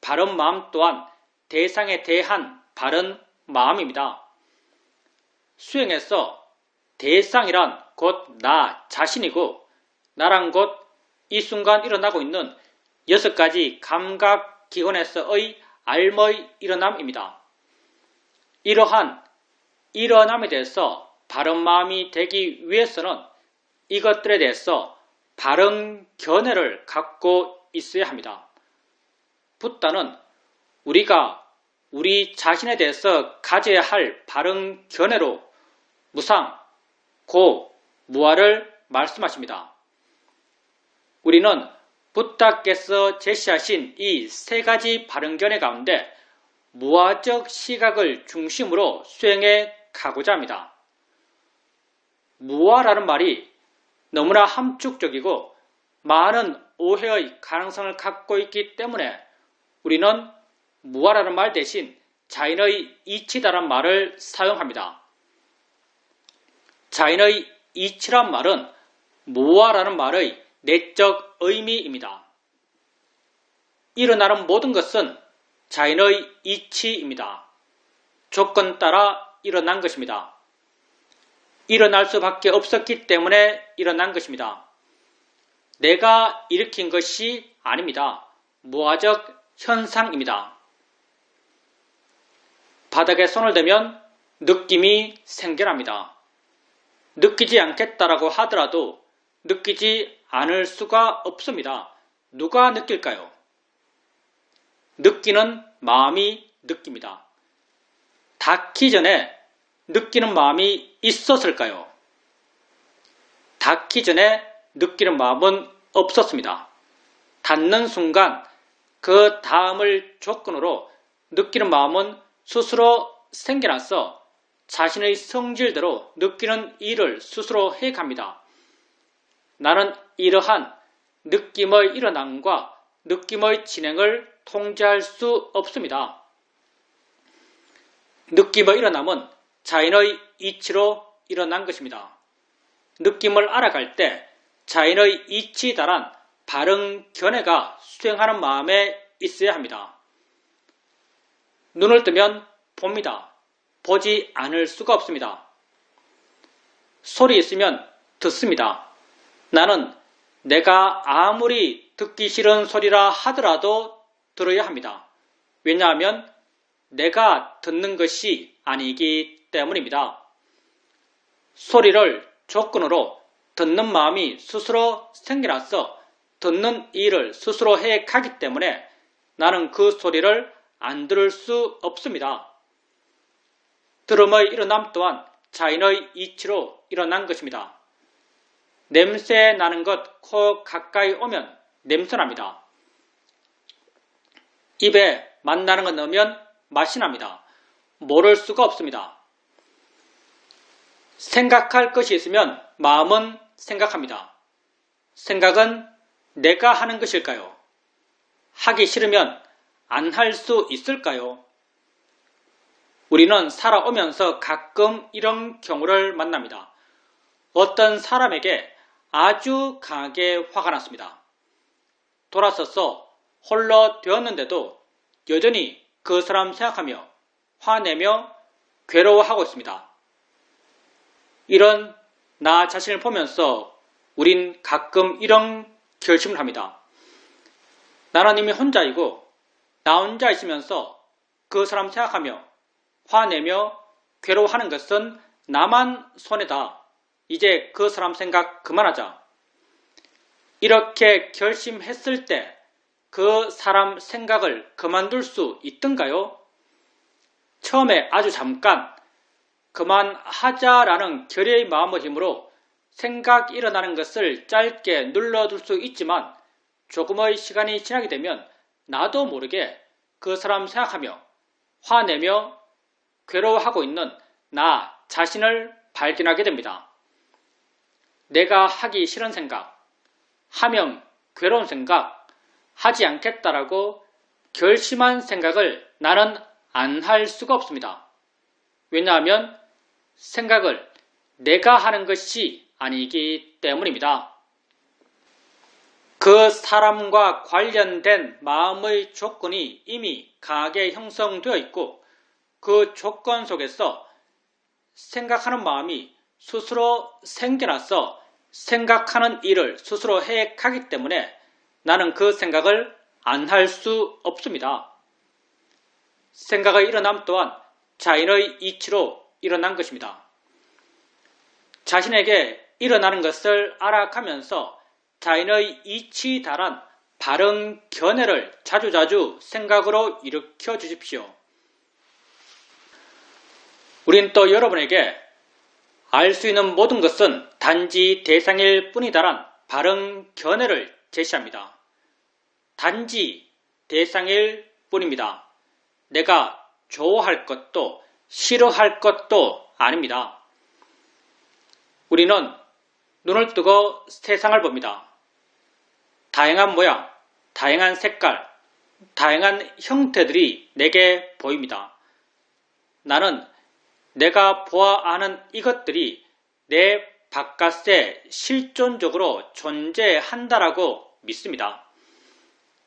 바른 마음 또한 대상에 대한 바른 마음입니다. 수행에서 대상이란 곧 나 자신이고, 나란 곧 이 순간 일어나고 있는 6가지 감각기관에서의 알머의 일어남입니다. 이러한 일어남에 대해서 바른 마음이 되기 위해서는 이것들에 대해서 바른 견해를 갖고 있어야 합니다. 붓다는 우리가 우리 자신에 대해서 가져야 할 바른 견해로 무상, 고, 무아를 말씀하십니다. 우리는 붓다께서 제시하신 이 3가지 바른 견해 가운데 무아적 시각을 중심으로 수행해 가고자 합니다. 무아라는 말이 너무나 함축적이고 많은 오해의 가능성을 갖고 있기 때문에 우리는 무아라는 말 대신 자인의 이치다란 말을 사용합니다. 자인의 이치란 말은 무아라는 말의 내적 의미입니다. 일어나는 모든 것은 자인의 이치입니다. 조건 따라 일어난 것입니다. 일어날 수밖에 없었기 때문에 일어난 것입니다. 내가 일으킨 것이 아닙니다. 무아적 현상입니다. 바닥에 손을 대면 느낌이 생겨납니다. 느끼지 않겠다라고 하더라도 느끼지 않을 수가 없습니다. 누가 느낄까요? 느끼는 마음이 느낍니다. 닿기 전에 느끼는 마음이 있었을까요? 닿기 전에 느끼는 마음은 없었습니다. 닿는 순간 그 다음을 조건으로 느끼는 마음은 스스로 생겨나서 자신의 성질대로 느끼는 일을 스스로 해갑니다. 나는 이러한 느낌의 일어남과 느낌의 진행을 통제할 수 없습니다. 느낌의 일어남은 자인의 이치로 일어난 것입니다. 느낌을 알아갈 때 자인의 이치에 달한 바른 견해가 수행하는 마음에 있어야 합니다. 눈을 뜨면 봅니다. 보지 않을 수가 없습니다. 소리 있으면 듣습니다. 나는 내가 아무리 듣기 싫은 소리라 하더라도 들어야 합니다. 왜냐하면 내가 듣는 것이 아니기 때문입니다. 소리를 조건으로 듣는 마음이 스스로 생겨나서 듣는 일을 스스로 해 가기 때문에 나는 그 소리를 안 들을 수 없습니다. 들음의 일어남 또한 자인의 이치로 일어난 것입니다. 냄새 나는 것 코 가까이 오면 냄새납니다. 입에 맛 나는 것 넣으면 맛이 납니다. 모를 수가 없습니다. 생각할 것이 있으면 마음은 생각합니다. 생각은 내가 하는 것일까요? 하기 싫으면 안 할 수 있을까요? 우리는 살아오면서 가끔 이런 경우를 만납니다. 어떤 사람에게 아주 강하게 화가 났습니다. 돌아서서 홀로 되었는데도 여전히 그 사람 생각하며 화내며 괴로워하고 있습니다. 이런 나 자신을 보면서 우린 가끔 이런 결심을 합니다. 나는 이미 혼자이고 나 혼자 있으면서 그 사람 생각하며 화내며 괴로워하는 것은 나만 손해다. 이제 그 사람 생각 그만하자. 이렇게 결심했을 때 그 사람 생각을 그만둘 수 있던가요? 처음에 아주 잠깐 그만하자라는 결의의 마음의 힘으로 생각이 일어나는 것을 짧게 눌러둘 수 있지만 조금의 시간이 지나게 되면 나도 모르게 그 사람 생각하며 화내며 괴로워하고 있는 나 자신을 발견하게 됩니다. 내가 하기 싫은 생각, 하면 괴로운 생각, 하지 않겠다라고 결심한 생각을 나는 안 할 수가 없습니다. 왜냐하면 생각을 내가 하는 것이 아니기 때문입니다. 그 사람과 관련된 마음의 조건이 이미 강하게 형성되어 있고 그 조건 속에서 생각하는 마음이 스스로 생겨나서 생각하는 일을 스스로 해 가기 때문에 나는 그 생각을 안 할 수 없습니다. 생각의 일어남 또한 자인의 이치로 일어난 것입니다. 자신에게 일어나는 것을 알아가면서 자인의 이치 달한 바른 견해를 자주자주 생각으로 일으켜 주십시오. 우린 또 여러분에게 알 수 있는 모든 것은 단지 대상일 뿐이다란 바른 견해를 제시합니다. 단지 대상일 뿐입니다. 내가 좋아할 것도 싫어할 것도 아닙니다. 우리는 눈을 뜨고 세상을 봅니다. 다양한 모양, 다양한 색깔, 다양한 형태들이 내게 보입니다. 나는 내가 보아 아는 이것들이 내 바깥에 실존적으로 존재한다라고 믿습니다.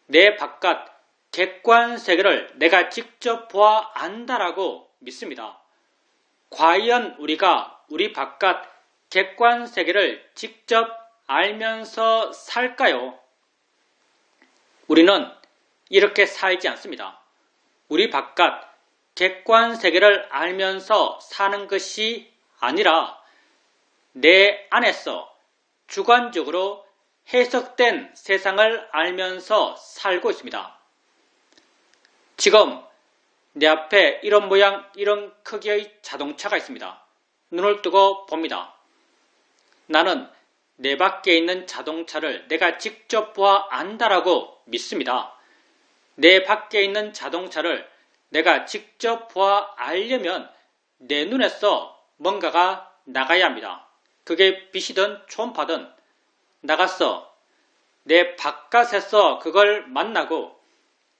내 바깥 객관 세계를 내가 직접 보아 안다라고 믿습니다. 과연 우리가 우리 바깥 객관 세계를 직접 알면서 살까요? 우리는 이렇게 살지 않습니다. 우리 바깥 객관 세계를 알면서 사는 것이 아니라 내 안에서 주관적으로 해석된 세상을 알면서 살고 있습니다. 지금 내 앞에 이런 모양, 이런 크기의 자동차가 있습니다. 눈을 뜨고 봅니다. 나는 내 밖에 있는 자동차를 내가 직접 보아 안다라고 믿습니다. 내 밖에 있는 자동차를 내가 직접 보아 알려면 내 눈에서 뭔가가 나가야 합니다. 그게 빛이든 초음파든 나가서 내 바깥에서 그걸 만나고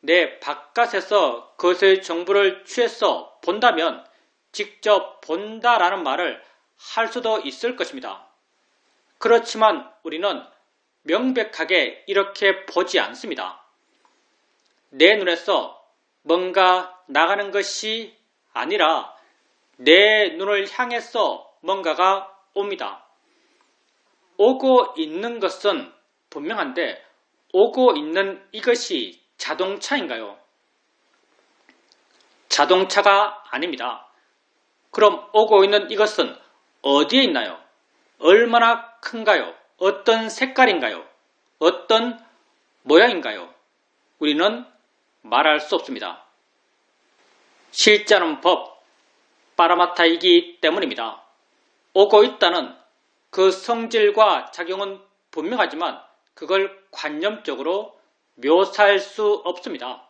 내 바깥에서 그것의 정보를 취해서 본다면 직접 본다라는 말을 할 수도 있을 것입니다. 그렇지만 우리는 명백하게 이렇게 보지 않습니다. 내 눈에서 뭔가 나가는 것이 아니라 내 눈을 향해서 뭔가가 옵니다. 오고 있는 것은 분명한데 오고 있는 이것이 자동차인가요? 자동차가 아닙니다. 그럼 오고 있는 이것은 어디에 있나요? 얼마나 큰가요? 어떤 색깔인가요? 어떤 모양인가요? 우리는 말할 수 없습니다. 실제하는 법, 빠라마타이기 때문입니다. 오고 있다는 그 성질과 작용은 분명하지만 그걸 관념적으로 묘사할 수 없습니다.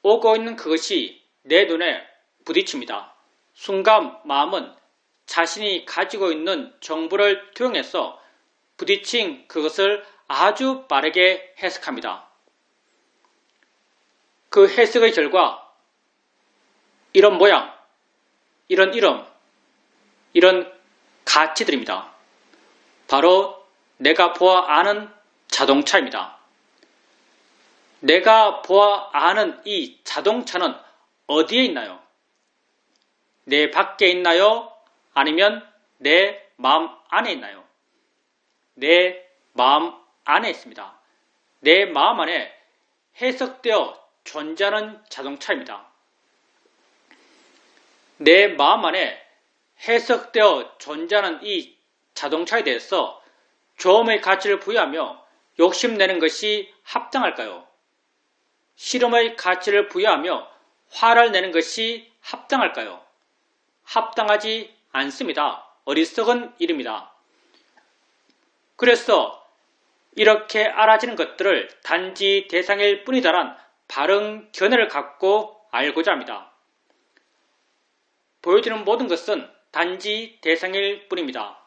오고 있는 그것이 내 눈에 부딪힙니다. 순간 마음은 자신이 가지고 있는 정보를 투영해서 부딪힌 그것을 아주 빠르게 해석합니다. 그 해석의 결과 이런 모양, 이런 이름, 이런 가치들입니다. 바로 내가 보아 아는 자동차입니다. 내가 보아 아는 이 자동차는 어디에 있나요? 내 밖에 있나요? 아니면 내 마음 안에 있나요? 내 마음 안에 있습니다. 내 마음 안에 해석되어 존재하는 자동차입니다. 내 마음 안에 해석되어 존재하는 이 자동차에 대해서 조음의 가치를 부여하며 욕심내는 것이 합당할까요? 실험의 가치를 부여하며 화를 내는 것이 합당할까요? 합당하지 않습니다. 어리석은 일입니다. 그래서 이렇게 알아지는 것들을 단지 대상일 뿐이다란 바른 견해를 갖고 알고자 합니다. 보여지는 모든 것은 단지 대상일 뿐입니다.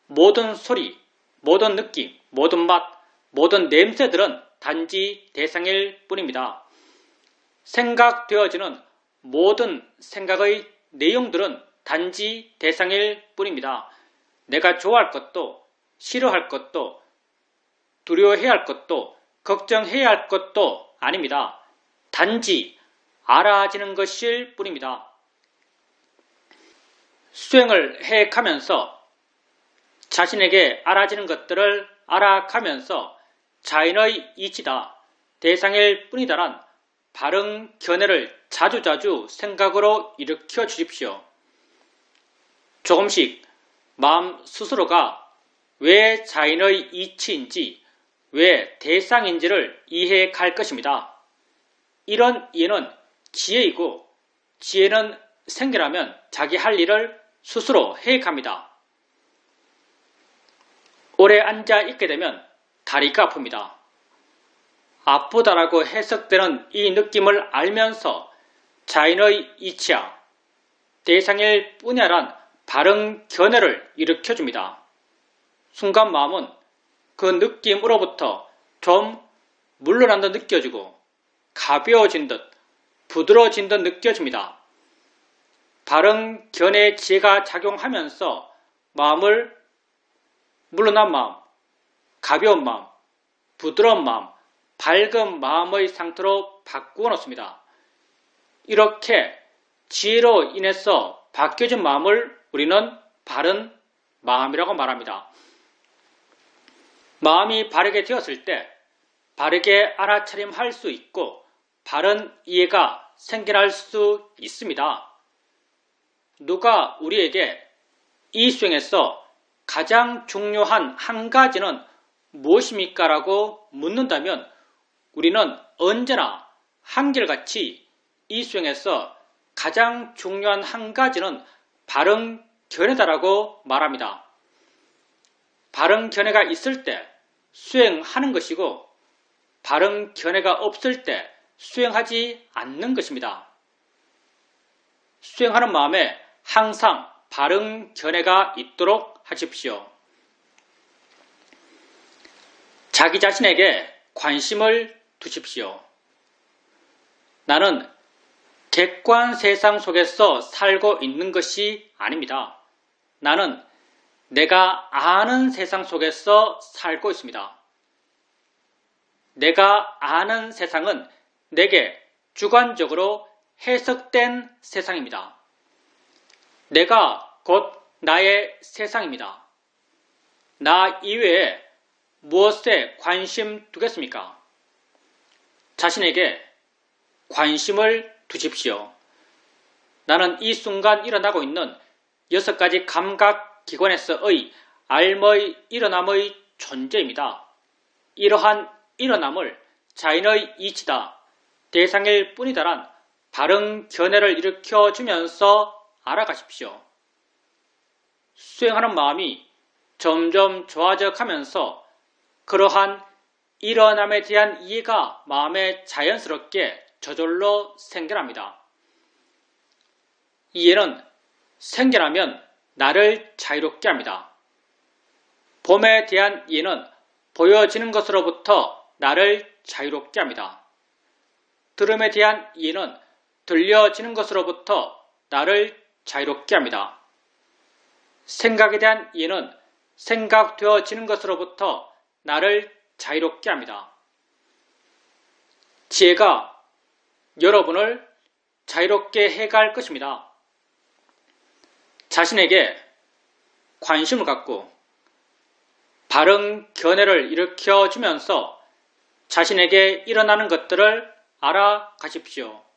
모든 소리, 모든 느낌, 모든 맛, 모든 냄새들은 단지 대상일 뿐입니다. 생각되어지는 모든 생각의 내용들은 단지 대상일 뿐입니다. 내가 좋아할 것도, 싫어할 것도, 두려워해야 할 것도, 걱정해야 할 것도 아닙니다. 단지 알아지는 것일 뿐입니다. 수행을 해가면서 자신에게 알아지는 것들을 알아가면서 자인의 이치다, 대상일 뿐이다란 바른 견해를 자주자주 생각으로 일으켜 주십시오. 조금씩 마음 스스로가 왜 자인의 이치인지, 왜 대상인지를 이해해 갈 것입니다. 이런 이해는 지혜이고, 지혜는 생겨나면 자기 할 일을 스스로 해 갑니다. 오래 앉아 있게 되면 다리가 아픕니다. 아프다라고 해석되는 이 느낌을 알면서 자인의 이치야, 대상일 뿐이야란 바른 견해를 일으켜줍니다. 순간 마음은 그 느낌으로부터 좀 물러난 듯 느껴지고 가벼워진 듯 부드러워진 듯 느껴집니다. 바른 견해 지혜가 작용하면서 마음을 물러난 마음, 가벼운 마음, 부드러운 마음, 밝은 마음의 상태로 바꾸어 놓습니다. 이렇게 지혜로 인해서 바뀌어진 마음을 우리는 바른 마음이라고 말합니다. 마음이 바르게 되었을 때 바르게 알아차림할 수 있고 바른 이해가 생겨날 수 있습니다. 누가 우리에게 이 수행에서 가장 중요한 한 가지는 무엇입니까? 라고 묻는다면 우리는 언제나 한결같이 이 수행에서 가장 중요한 한 가지는 바른 견해다라고 말합니다. 바른 견해가 있을 때 수행하는 것이고 바른 견해가 없을 때 수행하지 않는 것입니다. 수행하는 마음에 항상 바른 견해가 있도록 하십시오. 자기 자신에게 관심을 두십시오. 나는 객관 세상 속에서 살고 있는 것이 아닙니다. 나는 내가 아는 세상 속에서 살고 있습니다. 내가 아는 세상은 내게 주관적으로 해석된 세상입니다. 내가 곧 나의 세상입니다. 나 이외에 무엇에 관심 두겠습니까? 자신에게 관심을 두십시오. 나는 이 순간 일어나고 있는 6가지 감각기관에서의 알의 일어남의 존재입니다. 이러한 일어남을 자인의 이치다, 대상일 뿐이다란 바른 견해를 일으켜주면서 알아가십시오. 수행하는 마음이 점점 좋아져 가면서 그러한 일어남에 대한 이해가 마음에 자연스럽게 저절로 생겨납니다. 이해는 생겨나면 나를 자유롭게 합니다. 봄에 대한 이해는 보여지는 것으로부터 나를 자유롭게 합니다. 들음에 대한 이해는 들려지는 것으로부터 나를 자유롭게 합니다. 생각에 대한 이해는 생각되어지는 것으로부터 나를 자유롭게 합니다. 지혜가 여러분을 자유롭게 해갈 것입니다. 자신에게 관심을 갖고 바른 견해를 일으켜주면서 자신에게 일어나는 것들을 알아가십시오.